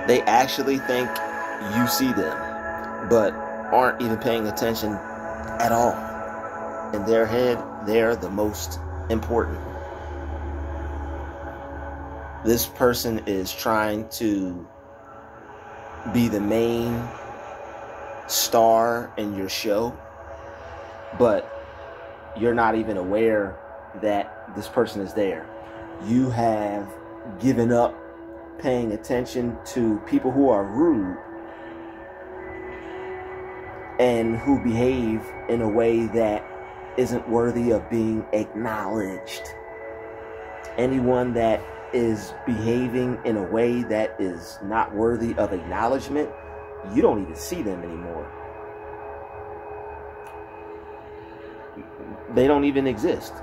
They actually think you see them, but aren't even paying attention at all. In their head, they're the most important. This person is trying to be the main star in your show, but you're not even aware that this person is there. You have given up paying attention to people who are rude and who behave in a way that isn't worthy of being acknowledged. Anyone that is behaving in a way that is not worthy of acknowledgement, you don't even see them anymore. They don't even exist.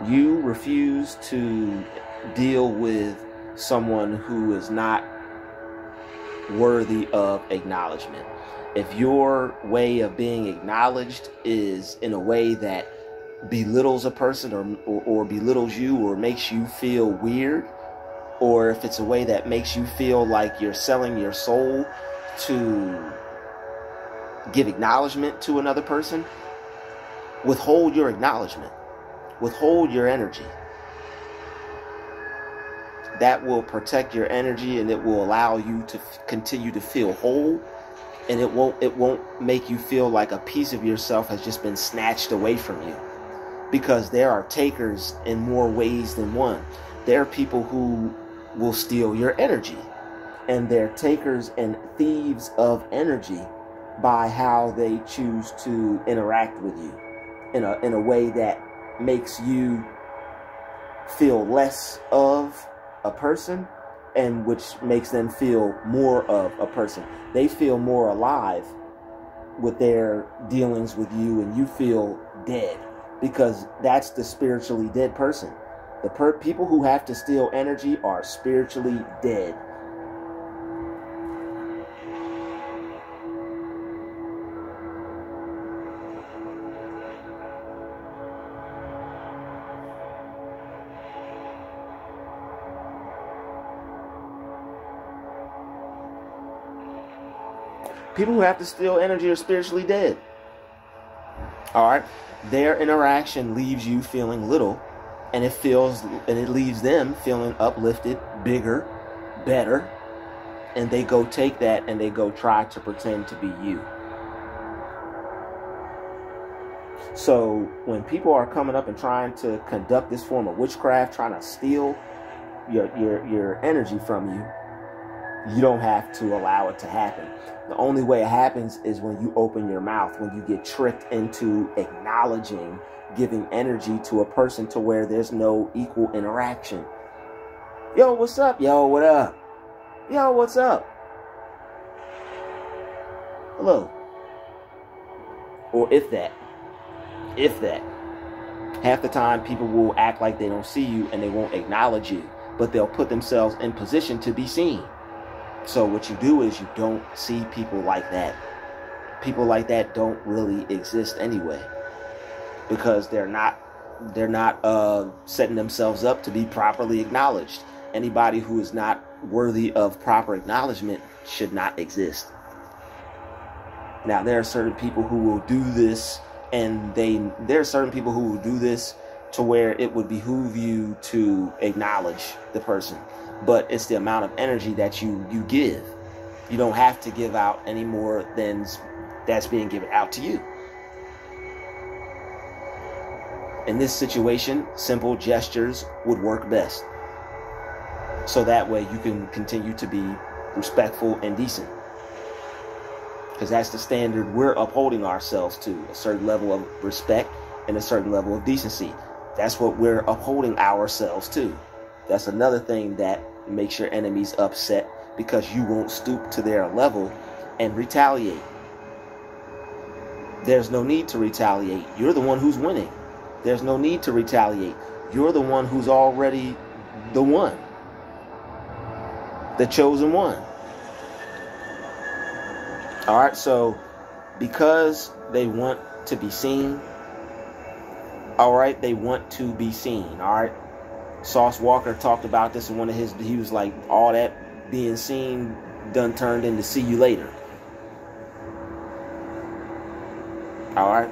You refuse to deal with someone who is not worthy of acknowledgement. If your way of being acknowledged is in a way that belittles a person or belittles you or makes you feel weird, or if it's a way that makes you feel like you're selling your soul to give acknowledgement to another person, withhold your acknowledgement. Withhold your energy. That will protect your energy, and it will allow you to continue to feel whole, and it won't make you feel like a piece of yourself has just been snatched away from you. Because there are takers in more ways than one. There are people who will steal your energy, and they're takers and thieves of energy by how they choose to interact with you in a way that makes you feel less of a person, and which makes them feel more of a person. They feel more alive with their dealings with you, and you feel dead, because that's the spiritually dead person. The people who have to steal energy are spiritually dead. People who have to steal energy are spiritually dead. All right? Their interaction leaves you feeling little, and it leaves them feeling uplifted, bigger, better, and they go take that and they go try to pretend to be you. So when people are coming up and trying to conduct this form of witchcraft, trying to steal your energy from you, you don't have to allow it to happen. The only way it happens is when you open your mouth, when you get tricked into acknowledging, giving energy to a person to where there's no equal interaction. Yo, what's up? Yo, what up? Yo, what's up? Hello. Or if that. Half the time people will act like they don't see you and they won't acknowledge you, but they'll put themselves in position to be seen. So what you do is you don't see people like that. People like that don't really exist anyway, because they're not setting themselves up to be properly acknowledged. Anybody who is not worthy of proper acknowledgement should not exist. Now, there are certain people who will do this, and there are certain people who will do this to where it would behoove you to acknowledge the person. But it's the amount of energy that you give. You don't have to give out any more than that's being given out to you. In this situation, simple gestures would work best. So that way you can continue to be respectful and decent. Because that's the standard we're upholding ourselves to. A certain level of respect and a certain level of decency. That's what we're upholding ourselves to. That's another thing that makes your enemies upset, because you won't stoop to their level and retaliate. There's no need to retaliate. You're the one who's winning. There's no need to retaliate. You're the one who's already the one. The chosen one. Alright, so because they want to be seen, alright, they want to be seen, alright? Sauce Walker talked about this in one of his, he was like, all that being seen done turned into see you later. All right?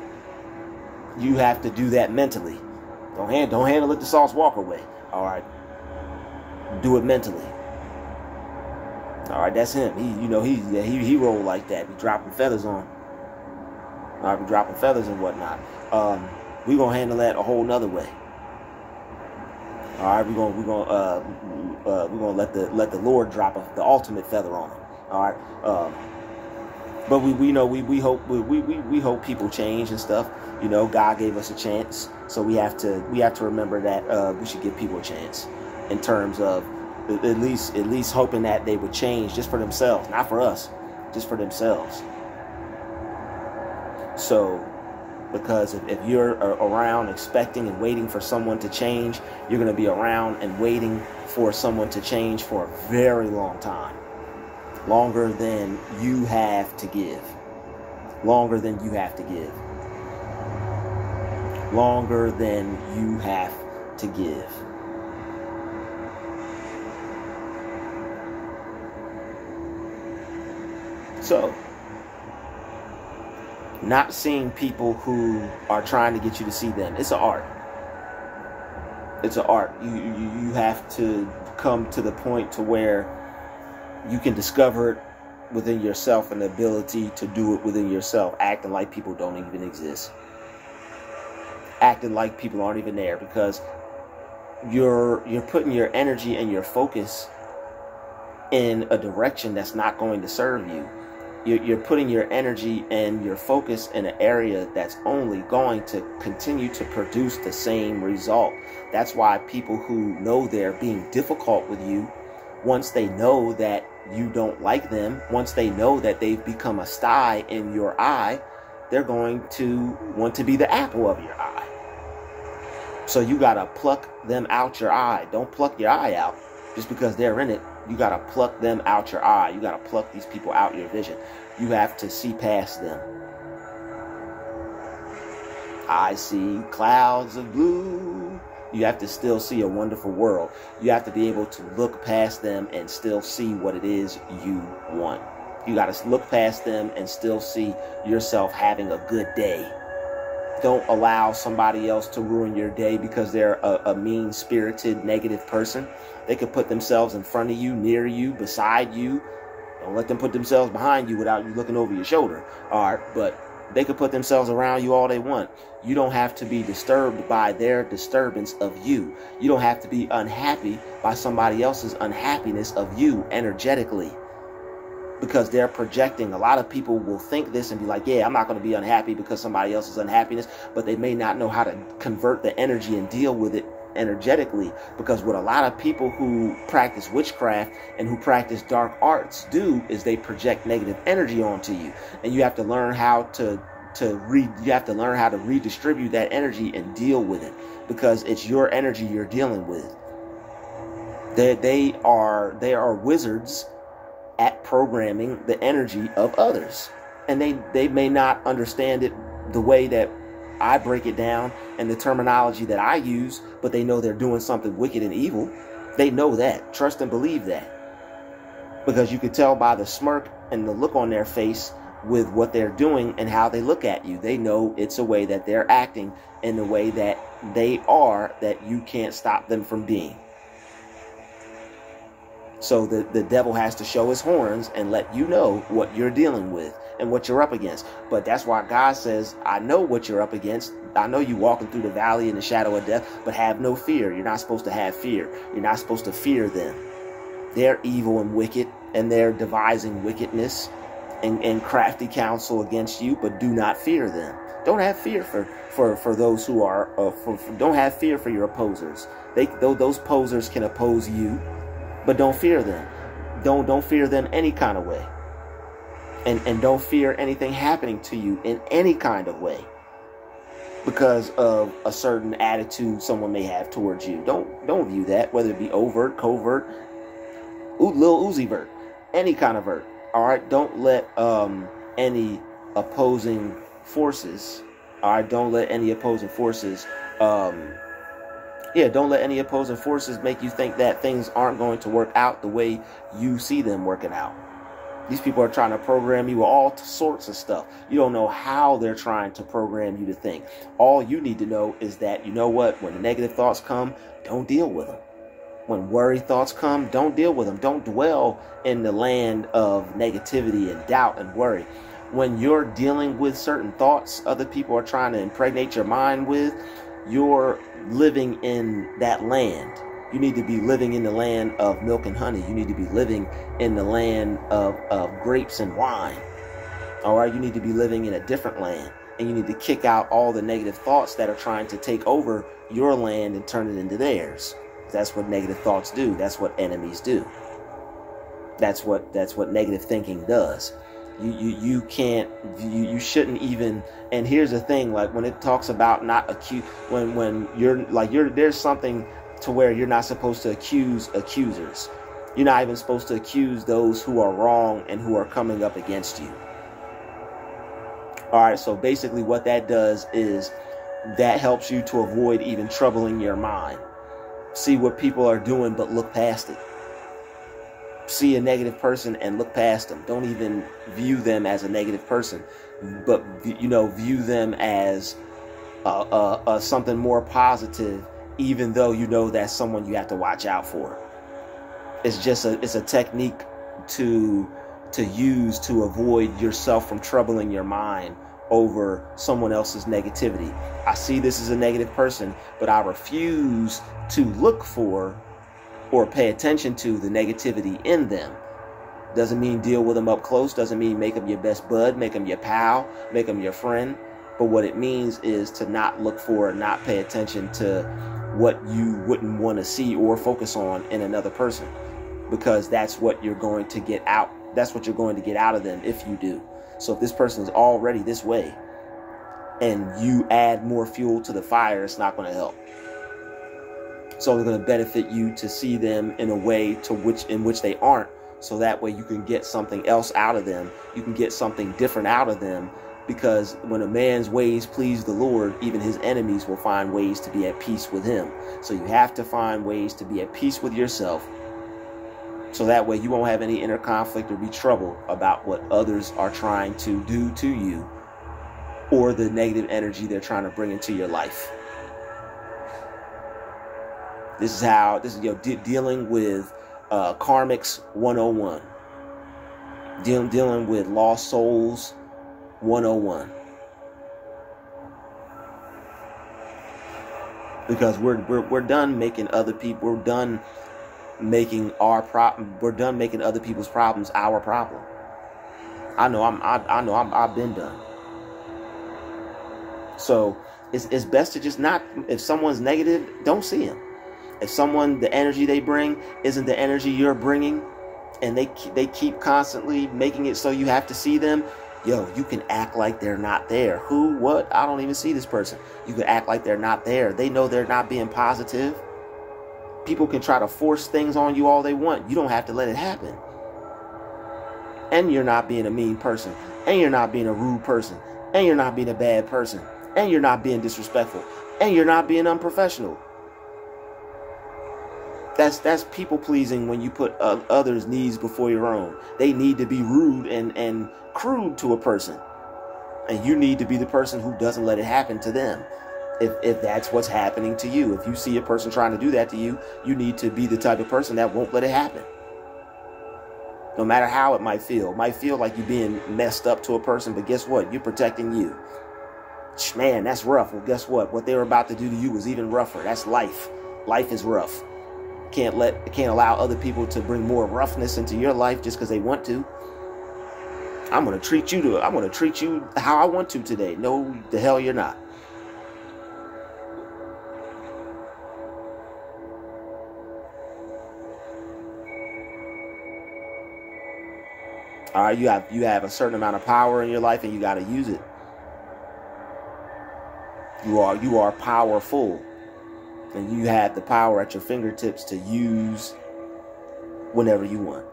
You have to do that mentally. Don't handle it the Sauce Walker way. All right? Do it mentally. All right, that's him. He roll like that. Be dropping feathers on. All right, be dropping feathers and whatnot. We gonna handle that a whole nother way. All right, we're gonna let the Lord drop the ultimate feather on him. All right, but we hope people change and stuff. You know, God gave us a chance, so we have to remember that we should give people a chance in terms of at least hoping that they would change just for themselves, not for us, just for themselves. So, because if you're around expecting and waiting for someone to change, you're going to be around and waiting for someone to change for a very long time. Longer than you have to give. Longer than you have to give. Longer than you have to give. So, not seeing people who are trying to get you to see them. It's an art. It's an art. You have to come to the point to where you can discover it within yourself and the ability to do it within yourself, acting like people don't even exist. Acting like people aren't even there, because you're putting your energy and your focus in a direction that's not going to serve you. You're putting your energy and your focus in an area that's only going to continue to produce the same result. That's why people who know they're being difficult with you, once they know that you don't like them, once they know that they've become a sty in your eye, they're going to want to be the apple of your eye. So you got to pluck them out your eye. Don't pluck your eye out just because they're in it. You got to pluck them out your eye. You got to pluck these people out your vision. You have to see past them. I see clouds of blue. You have to still see a wonderful world. You have to be able to look past them and still see what it is you want. You got to look past them and still see yourself having a good day. Don't allow somebody else to ruin your day because they're a mean-spirited, negative person. They could put themselves in front of you, near you, beside you. Don't let them put themselves behind you without you looking over your shoulder. All right, but they could put themselves around you all they want. You don't have to be disturbed by their disturbance of you. You don't have to be unhappy by somebody else's unhappiness of you energetically, because they're projecting. A lot of people will think this and be like, yeah, I'm not going to be unhappy because somebody else's unhappiness, but they may not know how to convert the energy and deal with it energetically. Because what a lot of people who practice witchcraft and who practice dark arts do is they project negative energy onto you, and you have to learn how to redistribute that energy and deal with it, because it's your energy you're dealing with. They are wizards at programming the energy of others, and they may not understand it the way that I break it down and the terminology that I use, but they know they're doing something wicked and evil. They know that. Trust and believe that, because you can tell by the smirk and the look on their face with what they're doing and how they look at you. They know it's a way that they're acting in the way that they are, that you can't stop them from being. So the devil has to show his horns and let you know what you're dealing with and what you're up against. But that's why God says, I know what you're up against. I know you're walking through the valley in the shadow of death, but have no fear. You're not supposed to have fear. You're not supposed to fear them. They're evil and wicked, and they're devising wickedness and crafty counsel against you, but do not fear them. Don't have fear for those who are, don't have fear for your opposers. Those posers can oppose you, but don't fear them. Don't fear them any kind of way. And don't fear anything happening to you in any kind of way because of a certain attitude someone may have towards you. Don't view that, whether it be overt, covert, Lil Uzi Vert, any kind of vert. All right, don't let any opposing forces. All right, don't let any opposing forces, Yeah, don't let any opposing forces make you think that things aren't going to work out the way you see them working out. These people are trying to program you with all sorts of stuff. You don't know how they're trying to program you to think. All you need to know is that, you know what, when the negative thoughts come, don't deal with them. When worry thoughts come, don't deal with them. Don't dwell in the land of negativity and doubt and worry. When you're dealing with certain thoughts other people are trying to impregnate your mind with, you're living in that land. You need to be living in the land of milk and honey. You need to be living in the land of grapes and wine. All right, you need to be living in a different land. And you need to kick out all the negative thoughts that are trying to take over your land and turn it into theirs. That's what negative thoughts do. That's what enemies do. That's what negative thinking does. You can't, you shouldn't even. And here's the thing, like when it talks about not accuse, when there's something to where you're not supposed to accuse accusers. You're not even supposed to accuse those who are wrong and who are coming up against you. All right, so basically what that does is that helps you to avoid even troubling your mind. See what people are doing, but look past it. See a negative person and look past them. Don't even view them as a negative person, but view them as something more positive, even though you know that's someone you have to watch out for. It's just it's a technique to use to avoid yourself from troubling your mind over someone else's negativity. I see this as a negative person, but I refuse to look for or pay attention to the negativity in them. Doesn't mean deal with them up close. Doesn't mean make them your best bud, make them your pal, make them your friend. But what it means is to not look for, not pay attention to what you wouldn't want to see or focus on in another person, because that's what you're going to get out. That's what you're going to get out of them if you do. So if this person is already this way and you add more fuel to the fire, it's not going to help. It's only going to benefit you to see them in a way in which they aren't, so that way you can get something else out of them. You can get something different out of them, because when a man's ways please the Lord, even his enemies will find ways to be at peace with him. So you have to find ways to be at peace with yourself, so that way you won't have any inner conflict or be troubled about what others are trying to do to you or the negative energy they're trying to bring into your life. This is dealing with karmics 101. Dealing with lost souls 101. Because we're done making other people, we're done making other people's problems our problem. I've been done. So it's best to just not, if someone's negative, don't see them. If the energy they bring isn't the energy you're bringing, and they keep constantly making it so you have to see them, you can act like they're not there. Who, what? I don't even see this person. You can act like they're not there. They know they're not being positive. People can try to force things on you all they want. You don't have to let it happen. And you're not being a mean person. And you're not being a rude person. And you're not being a bad person. And you're not being disrespectful. And you're not being unprofessional. That's people pleasing when you put others' needs before your own. They need to be rude and crude to a person. And you need to be the person who doesn't let it happen to them. If that's what's happening to you. If you see a person trying to do that to you, you need to be the type of person that won't let it happen. No matter how it might feel. It might feel like you're being messed up to a person, but guess what? You're protecting you. Man, that's rough. Well, guess what? What they were about to do to you was even rougher. That's life. Life is rough. Can't allow other people to bring more roughness into your life just because they want to. I'm gonna treat you how I want to today. No, the hell you're not. All right, you have a certain amount of power in your life, and you got to use it. You are powerful, and you have the power at your fingertips to use whenever you want.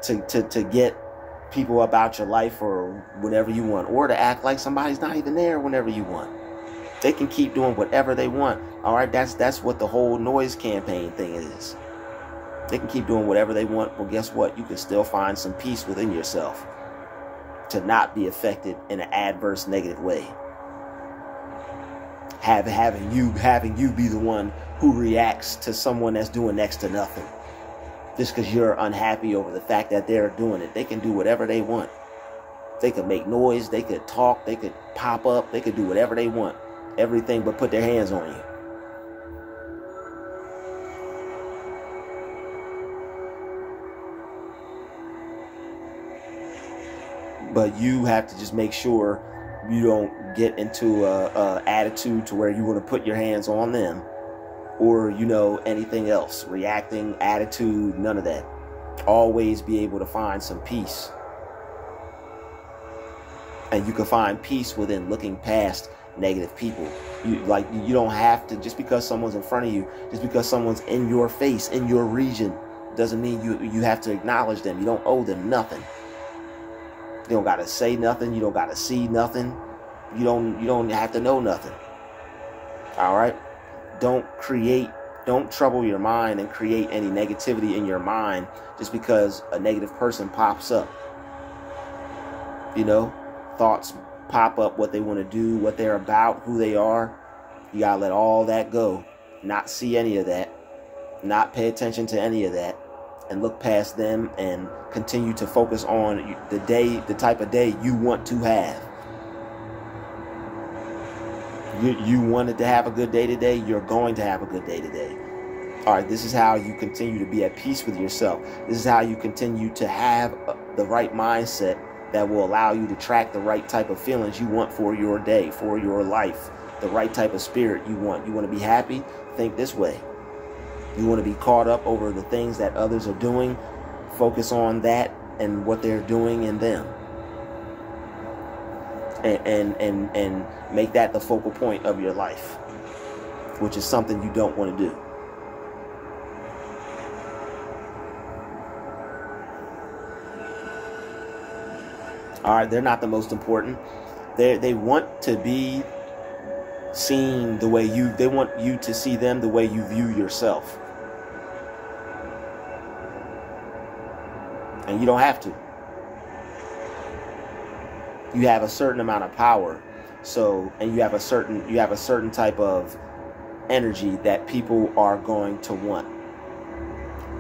To get people up out your life or whenever you want, or to act like somebody's not even there whenever you want. They can keep doing whatever they want. All right, that's what the whole noise campaign thing is. They can keep doing whatever they want. Well, guess what? You can still find some peace within yourself to not be affected in an adverse, negative way. Having you be the one who reacts to someone that's doing next to nothing, just because you're unhappy over the fact that they're doing it. They can do whatever they want. They could make noise. They could talk. They could pop up. They could do whatever they want. Everything but put their hands on you. But you have to just make sure you don't get into a attitude to where you want to put your hands on them, or, you know, anything else. Reacting, attitude, none of that. Always be able to find some peace. And you can find peace within looking past negative people. You don't have to, just because someone's in front of you, just because someone's in your face, in your region, doesn't mean you have to acknowledge them. You don't owe them nothing. You don't gotta say nothing. You don't gotta see nothing. You don't have to know nothing. All right? Don't trouble your mind and create any negativity in your mind just because a negative person pops up. You know, thoughts pop up, what they want to do, what they're about, who they are. You gotta let all that go. Not see any of that. Not pay attention to any of that. And look past them and continue to focus on the type of day you want to have. You wanted to have a good day today, you're going to have a good day today. All right, this is how you continue to be at peace with yourself. This is how you continue to have the right mindset that will allow you to track the right type of feelings you want for your day, for your life, the right type of spirit you want. You want to be happy? Think this way. You want to be caught up over the things that others are doing? Focus on that and what they're doing in them. And make that the focal point of your life, which is something you don't want to do. All right, they're not the most important. They want to be seen the way they want you to see them the way you view yourself. And you don't have to. You have a certain amount of power. And you have a certain type of energy that people are going to want.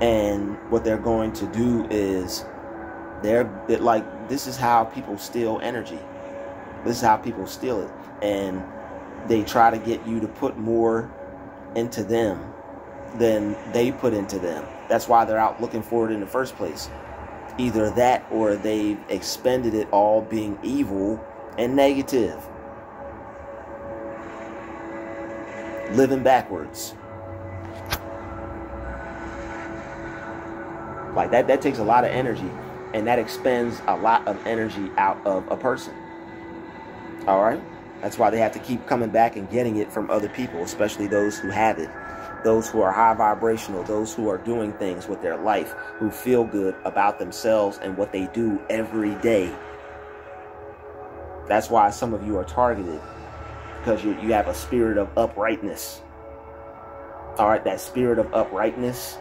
And what they're going to do is this is how people steal energy. This is how people steal it. And they try to get you to put more into them than they put into them. That's why they're out looking for it in the first place. Either that or they've expended it all being evil and negative. Living backwards. Like that takes a lot of energy. And that expends a lot of energy out of a person. All right? That's why they have to keep coming back and getting it from other people, especially those who have it. Those who are high vibrational, those who are doing things with their life, who feel good about themselves and what they do every day. That's why some of you are targeted, because you have a spirit of uprightness. All right, that spirit of uprightness,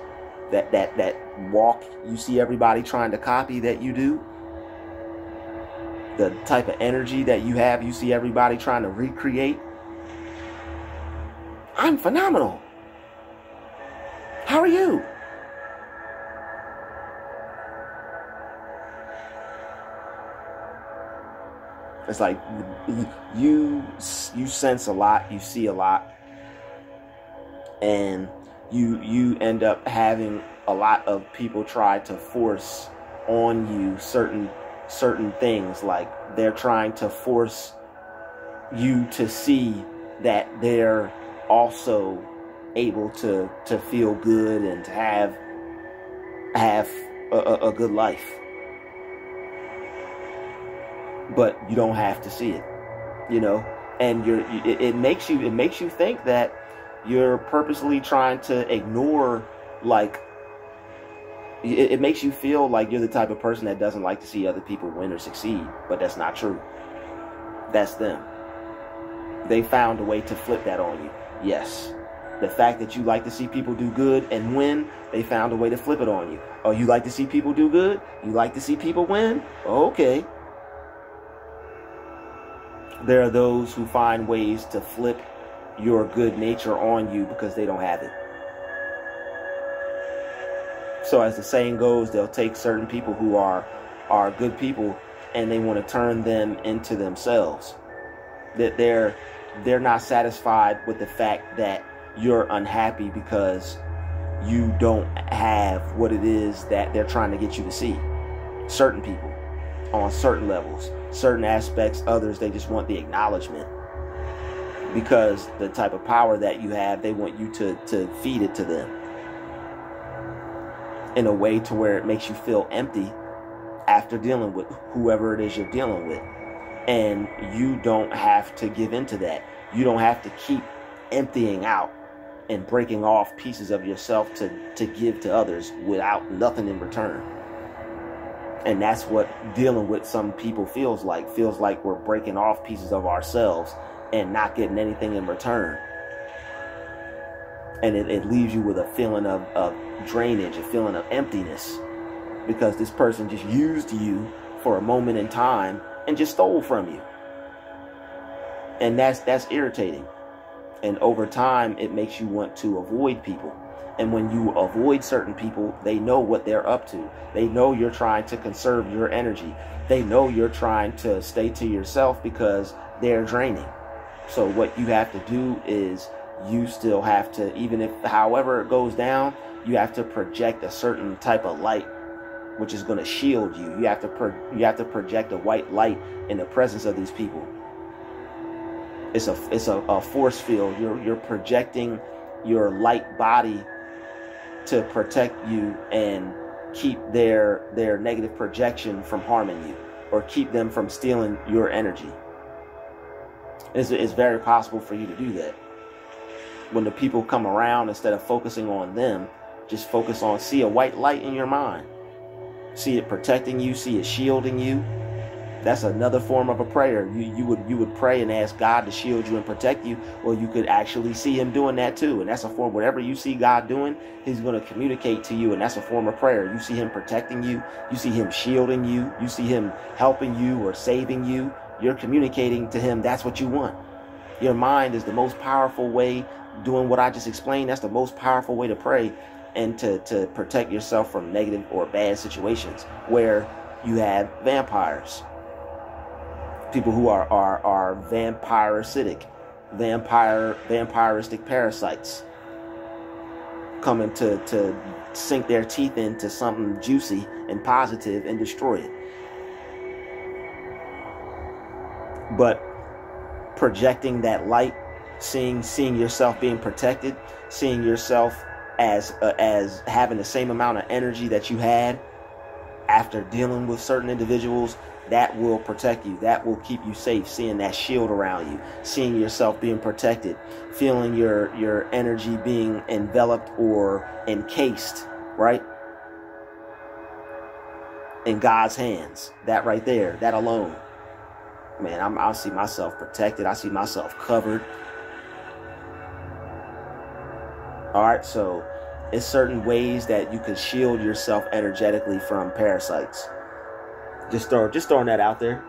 that walk you see everybody trying to copy that you do, the type of energy that you have, you see everybody trying to recreate. I'm phenomenal. How are you? It's like you sense a lot, you see a lot, and you end up having a lot of people try to force on you certain things. Like they're trying to force you to see that they're also able to feel good and to have a good life. But you don't have to see it, you know. And it makes you think that you're purposely trying to ignore, like, it makes you feel like you're the type of person that doesn't like to see other people win or succeed. But that's not true. That's them. They found a way to flip that on you. Yes. The fact that you like to see people do good and win, they found a way to flip it on you. Oh, you like to see people do good? You like to see people win? Okay. There are those who find ways to flip your good nature on you because they don't have it. So as the saying goes, they'll take certain people who are good people and they want to turn them into themselves. That they're not satisfied with the fact that you're unhappy because you don't have what it is that they're trying to get you to see. Certain people on certain levels, certain aspects, others, they just want the acknowledgement. Because the type of power that you have, they want you to feed it to them in a way to where it makes you feel empty after dealing with whoever it is you're dealing with. And you don't have to give into that. You don't have to keep emptying out and breaking off pieces of yourself to give to others without nothing in return. And that's what dealing with some people feels like. Feels like we're breaking off pieces of ourselves and not getting anything in return. And it leaves you with a feeling of drainage, a feeling of emptiness, because this person just used you for a moment in time and just stole from you. And that's irritating. And over time, it makes you want to avoid people. And when you avoid certain people, they know what they're up to. They know you're trying to conserve your energy. They know you're trying to stay to yourself because they're draining. So what you have to do is you still have to, even if however it goes down, you have to project a certain type of light, which is going to shield you. You have to project a white light in the presence of these people. It's a force field. You're projecting your light body to protect you and keep their negative projection from harming you, or keep them from stealing your energy. It's very possible for you to do that. When the people come around, instead of focusing on them, just focus on, see a white light in your mind. See it protecting you, see it shielding you. That's another form of a prayer. You would pray and ask God to shield you and protect you. Well, you could actually see him doing that too. And that's a form, whatever you see God doing, he's going to communicate to you. And that's a form of prayer. You see him protecting you. You see him shielding you. You see him helping you or saving you. You're communicating to him. That's what you want. Your mind is the most powerful way, doing what I just explained. That's the most powerful way to pray and to protect yourself from negative or bad situations where you have vampires. People who are vampiristic, vampiristic parasites coming to sink their teeth into something juicy and positive and destroy it. But projecting that light, seeing yourself being protected, seeing yourself as having the same amount of energy that you had after dealing with certain individuals, that will protect you. That will keep you safe. Seeing that shield around you, seeing yourself being protected, feeling your energy being enveloped or encased, right, in God's hands. That right there, that alone, man, I see myself protected. I see myself covered. All right, so it's certain ways that you can shield yourself energetically from parasites. Just throwing that out there.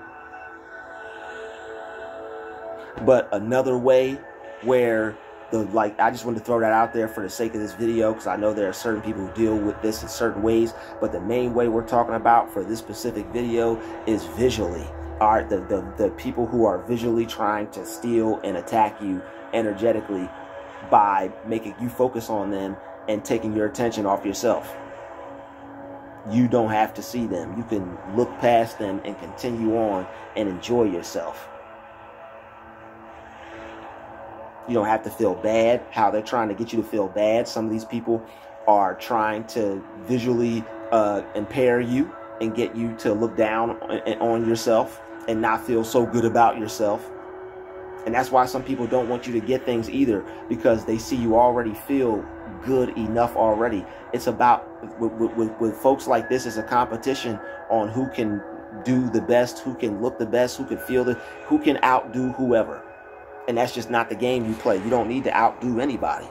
But another way where I just wanted to throw that out there for the sake of this video, because I know there are certain people who deal with this in certain ways, but the main way we're talking about for this specific video is visually. All right, the people who are visually trying to steal and attack you energetically by making you focus on them and taking your attention off yourself. You don't have to see them. You can look past them and continue on and enjoy yourself. You don't have to feel bad, how they're trying to get you to feel bad. Some of these people are trying to visually impair you and get you to look down on yourself and not feel so good about yourself. And that's why some people don't want you to get things either, because they see you already feel good enough already. It's about, with folks like this, it's a competition on who can do the best, who can look the best, who can feel who can outdo whoever. And that's just not the game you play. You don't need to outdo anybody.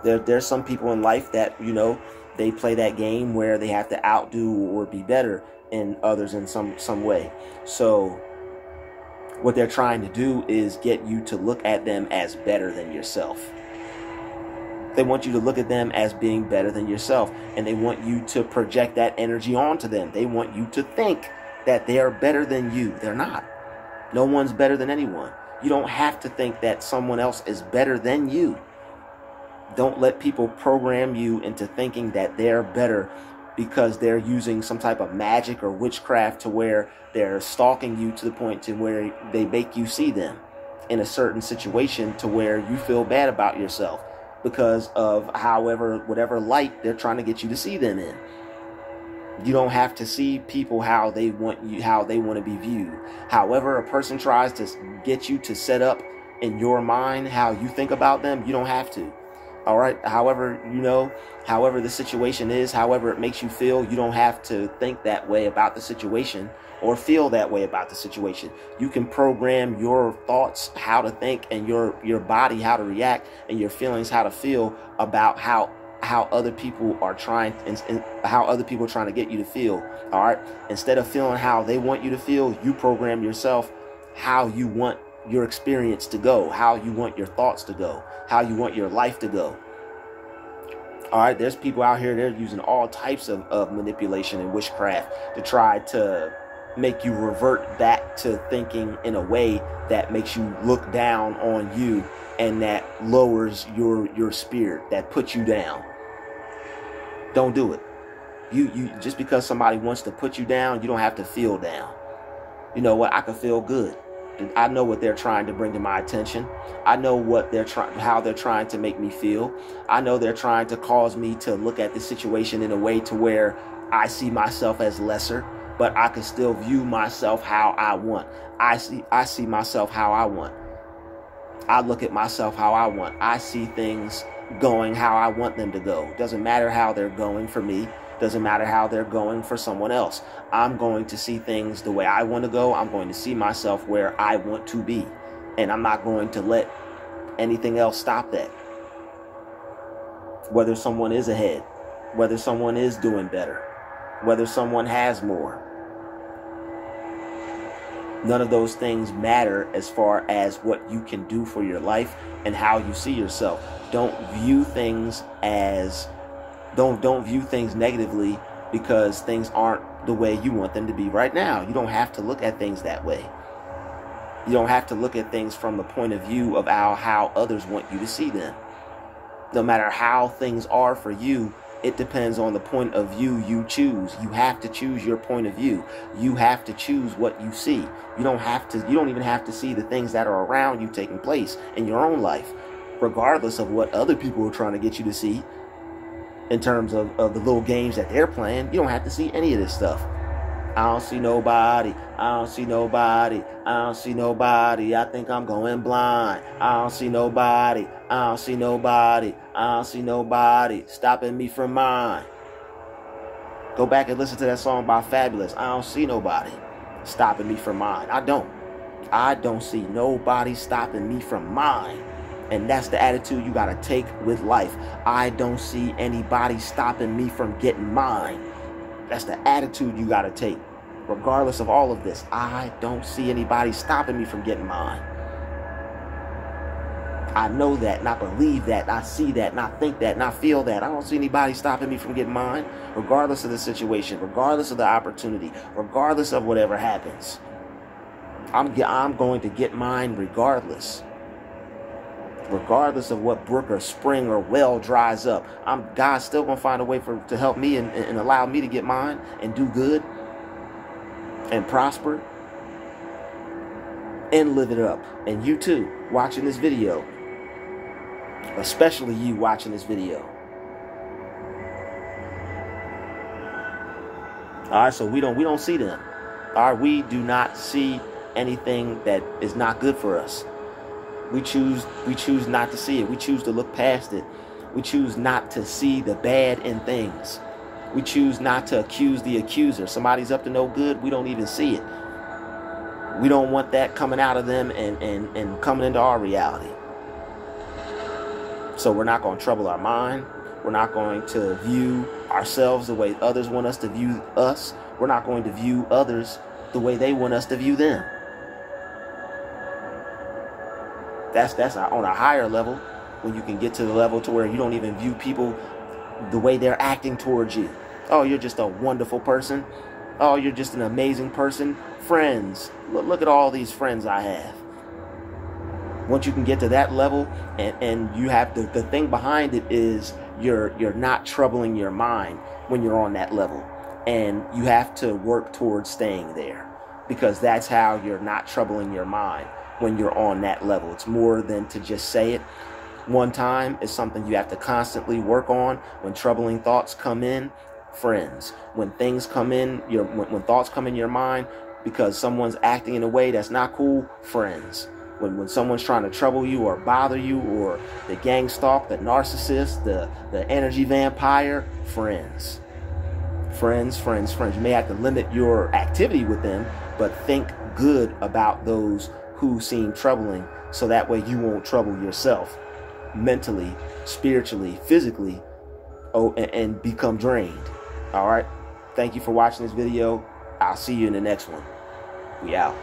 There's some people in life that, you know, they play that game where they have to outdo or be better than others in some way. So what they're trying to do is get you to look at them as better than yourself. They want you to look at them as being better than yourself, and they want you to project that energy onto them. They want you to think that they are better than you. They're not. No one's better than anyone. You don't have to think that someone else is better than you. Don't let people program you into thinking that they're better because they're using some type of magic or witchcraft to where they're stalking you to the point to where they make you see them in a certain situation to where you feel bad about yourself because of whatever light they're trying to get you to see them in. You don't have to see people how they want to be viewed. However a person tries to get you to set up in your mind how you think about them, you don't have to. All right. However, you know, however the situation is, however it makes you feel, you don't have to think that way about the situation or feel that way about the situation. You can program your thoughts how to think and your body how to react and your feelings how to feel about how other people are trying and how other people are trying to get you to feel. All right. Instead of feeling how they want you to feel, you program yourself how you want your experience to go, how you want your thoughts to go, how you want your life to go. All right, there's people out here, they're using all types of manipulation and witchcraft to try to make you revert back to thinking in a way that makes you look down on you and that lowers your spirit, that puts you down. Don't do it. You just because somebody wants to put you down, you don't have to feel down. You know what? I can feel good. I know what they're trying to bring to my attention. I know what how they're trying to make me feel. I know they're trying to cause me to look at the situation in a way to where I see myself as lesser, but I can still view myself how I want. I see myself how I want. I look at myself how I want. I see things going how I want them to go. Doesn't matter how they're going for me. Doesn't matter how they're going for someone else. I'm going to see things the way I want to go. I'm going to see myself where I want to be. And I'm not going to let anything else stop that. Whether someone is ahead, whether someone is doing better, whether someone has more. None of those things matter as far as what you can do for your life and how you see yourself. Don't view things negatively because things aren't the way you want them to be right now. You don't have to look at things that way. You don't have to look at things from the point of view of how others want you to see them. No matter how things are for you, it depends on the point of view you choose. You have to choose your point of view. You have to choose what you see. You don't even have to see the things that are around you taking place in your own life, regardless of what other people are trying to get you to see. In terms of the little games that they're playing, you don't have to see any of this stuff. I don't see nobody. I don't see nobody. I don't see nobody. I think I'm going blind. I don't see nobody. I don't see nobody. I don't see nobody stopping me from mine. Go back and listen to that song by Fabulous. I don't see nobody stopping me from mine. I don't see nobody stopping me from mine. And that's the attitude you got to take with life. I don't see anybody stopping me from getting mine. That's the attitude you got to take. Regardless of all of this, I don't see anybody stopping me from getting mine. I know that, and I believe that, and I see that, and I think that, and I feel that. I don't see anybody stopping me from getting mine, regardless of the situation, regardless of the opportunity, regardless of whatever happens. I'm going to get mine regardless. Regardless of what brook or spring or well dries up, God's still going to find a way to help me and allow me to get mine and do good and prosper and live it up. And you too, watching this video, especially you watching this video. All right, so we don't see them. All right, we do not see anything that is not good for us. We choose not to see it. We choose to look past it. We choose not to see the bad in things. We choose not to accuse the accuser. Somebody's up to no good, we don't even see it. We don't want that coming out of them and coming into our reality. So we're not going to trouble our mind. We're not going to view ourselves the way others want us to view us. We're not going to view others the way they want us to view them. That's on a higher level, when you can get to the level to where you don't even view people the way they're acting towards you. Oh, you're just a wonderful person. Oh, you're just an amazing person. Friends. Look at all these friends I have. Once you can get to that level, and you have the thing behind it is you're not troubling your mind when you're on that level. And you have to work towards staying there, because that's how you're not troubling your mind when you're on that level. It's more than to just say it one time. It's something you have to constantly work on. When troubling thoughts come in, friends. When things come in, when thoughts come in your mind because someone's acting in a way that's not cool, friends. When someone's trying to trouble you or bother you, or the gang stalk, the narcissist, the energy vampire, friends. Friends, friends, friends. You may have to limit your activity with them, but think good about those who seem troubling, so that way you won't trouble yourself mentally, spiritually, physically, and become drained. All right. Thank you for watching this video. I'll see you in the next one. We out.